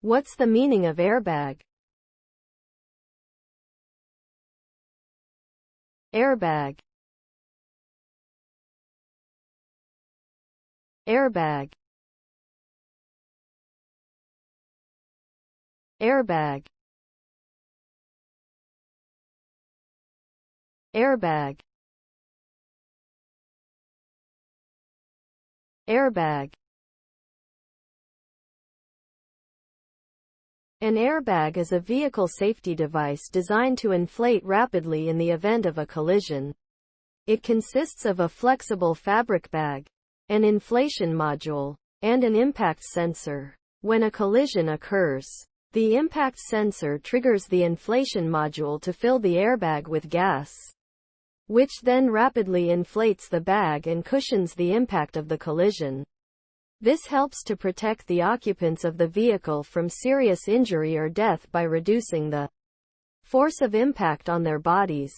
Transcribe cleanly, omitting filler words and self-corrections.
What's the meaning of airbag? Airbag. Airbag. Airbag. Airbag. Airbag. An airbag is a vehicle safety device designed to inflate rapidly in the event of a collision. It consists of a flexible fabric bag, an inflation module, and an impact sensor. When a collision occurs, the impact sensor triggers the inflation module to fill the airbag with gas, which then rapidly inflates the bag and cushions the impact of the collision. This helps to protect the occupants of the vehicle from serious injury or death by reducing the force of impact on their bodies.